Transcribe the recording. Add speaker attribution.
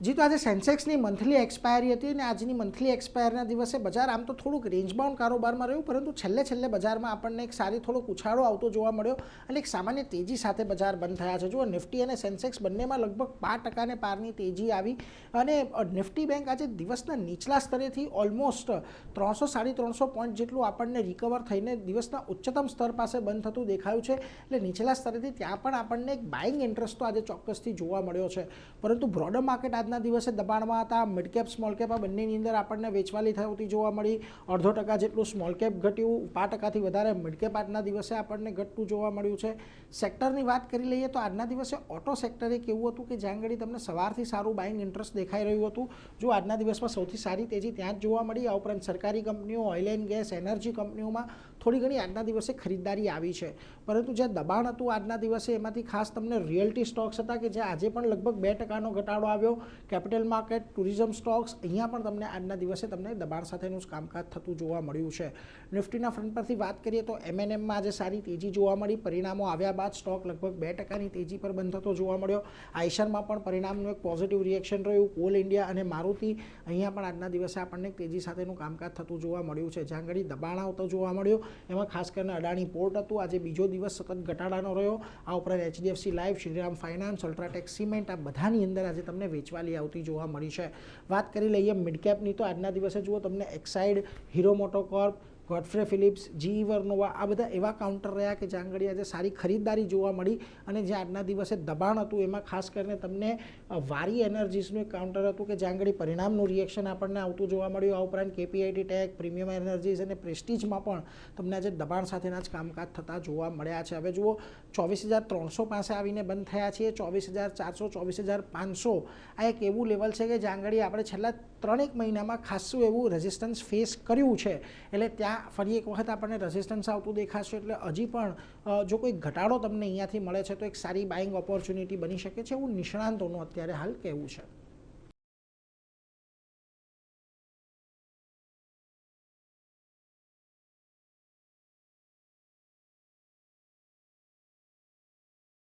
Speaker 1: જી, તો આજે સેન્સેક્સની monthly expiry હતી અને આજની મંથલી એક્સપાયરના દિવસે બજાર આમ તો થોડુંક રેન્જબાઉન્ડ કારોબારમાં રહ્યું, પરંતુ છેલ્લે બજારમાં આપણને એક સારી થોડોક ઉછાળો આવતો જોવા મળ્યો અને એક સામાન્ય તેજી સાથે બજાર બંધ થયા છે. જુઓ, નિફ્ટી અને સેન્સેક્સ બંનેમાં લગભગ 5% પારની તેજી આવી અને નિફ્ટી બેંક આજે દિવસના નીચલા સ્તરેથી ઓલમોસ્ટ 300-350 પોઈન્ટ જેટલું આપણને રિકવર થઈને દિવસના ઉચ્ચતમ સ્તર પાસે બંધ થતું દેખાયું છે. એટલે નીચલા સ્તરેથી ત્યાં પણ આપણને એક બાઇંગ ઇન્ટરેસ્ટ તો આજે ચોક્કસથી જોવા મળ્યો છે, પરંતુ બ્રોડર માર્કેટ આજના દિવસે દબાણમાં હતા. મિડ કેપ સ્મોલ કેપ આ બંનેની અંદર આપણને વેચવાલી થતી જોવા મળી. 0.5% જેટલું સ્મોલ કેપ ઘટ્યું, 5%થી વધારે મિડ કેપ આજના દિવસે આપણને ઘટતું જોવા મળ્યું છે. સેક્ટરની વાત કરી લઈએ તો આજના દિવસે ઓટો સેક્ટર એક એવું હતું કે જ્યાં આગળ તમને સવારથી સારું બાઇંગ ઇન્ટરેસ્ટ દેખાઈ રહ્યું હતું. જો આજના દિવસમાં સૌથી સારી તેજી ત્યાં જ જોવા મળી. આ ઉપરાંત સરકારી કંપનીઓ, ઓઇલ એન્ડ ગેસ, એનર્જી કંપનીઓમાં થોડી ઘણી આજના દિવસે ખરીદદારી આવી છે, પરંતુ જે દબાણ હતું આજના દિવસે એમાંથી ખાસ તમને રિયલ્ટી સ્ટોક્સ હતા કે જે આજે પણ લગભગ 2%નો ઘટાડો આવ્યો. કેપિટલ માર્કેટ, ટુરિઝમ સ્ટોક્સ, અહીંયા પણ તમને આજના દિવસે તમને દબાણ સાથેનું કામકાજ થતું જોવા મળ્યું છે. નિફ્ટીના ફ્રન્ટ પરથી વાત કરીએ તો એમએનએમમાં આજે સારી તેજી જોવા મળી. પરિણામો આવ્યા બાદ સ્ટોક લગભગ 2%ની તેજી પર બંધ થતો જોવા મળ્યો. આઈશરમાં પણ પરિણામનું એક પોઝિટિવ રિએક્શન રહ્યું. કોલ ઇન્ડિયા અને મારુતિ અહીંયા પણ આજના દિવસે આપણને તેજી સાથેનું કામકાજ થતું જોવા મળ્યું છે. જ્યાં આગળ દબાણ આવતો જોવા મળ્યું એમાં ખાસ કરીને અડાણી પોર્ટ હતું, આજે બીજો દિવસ સતત ઘટાડાનો રહ્યો. આ ઉપરાંત HDFC life, Shriram finance, UltraTech cement આ બધાની અંદર આજે તમને વેચવાલી આવતી જોવા મળી છે. વાત કરી લઈએ મિડ કેપની તો આજના દિવસે જુઓ તમને Exide, Hero MotoCorp, Godfrey Phillips, GE Vernova આ બધા એવા કાઉન્ટર રહ્યા કે જ્યાં આગળ આજે સારી ખરીદદારી જોવા મળી. અને જે આજના દિવસે દબાણ હતું એમાં ખાસ કરીને તમને વારી એનર્જીસનું એક કાઉન્ટર હતું કે જ્યાં આગળ પરિણામનું રિએક્શન આપણને આવતું જોવા મળ્યું. આ ઉપરાંત કેપીઆઈટી ટેક, પ્રીમિયમ એનર્જીસ અને પ્રેસ્ટીજમાં પણ તમને આજે દબાણ સાથેના જ કામકાજ થતા જોવા મળ્યા છે. હવે જુઓ, 24,300 પાસે આવીને બંધ થયા છીએ. 24,400, 24,500 આ એક એવું લેવલ છે કે જ્યાં આગળ આપણે છેલ્લા 3 મહિનામાં ખાસું એવું રેઝિસ્ટન્સ ફેસ કર્યું છે. એટલે ત્યાં ફરી એક વખત આપણને રેઝિસ્ટન્સ આવતું દેખાશે. એટલે હજી પણ જો કોઈ ઘટાડો તમને અહીંયાથી મળે છે તો એક સારી બાઇંગ ઓપોર્ચ્યુનિટી બની શકે છે એવું નિષ્ણાંતોનું અત્યારે હાલ કહેવું છે.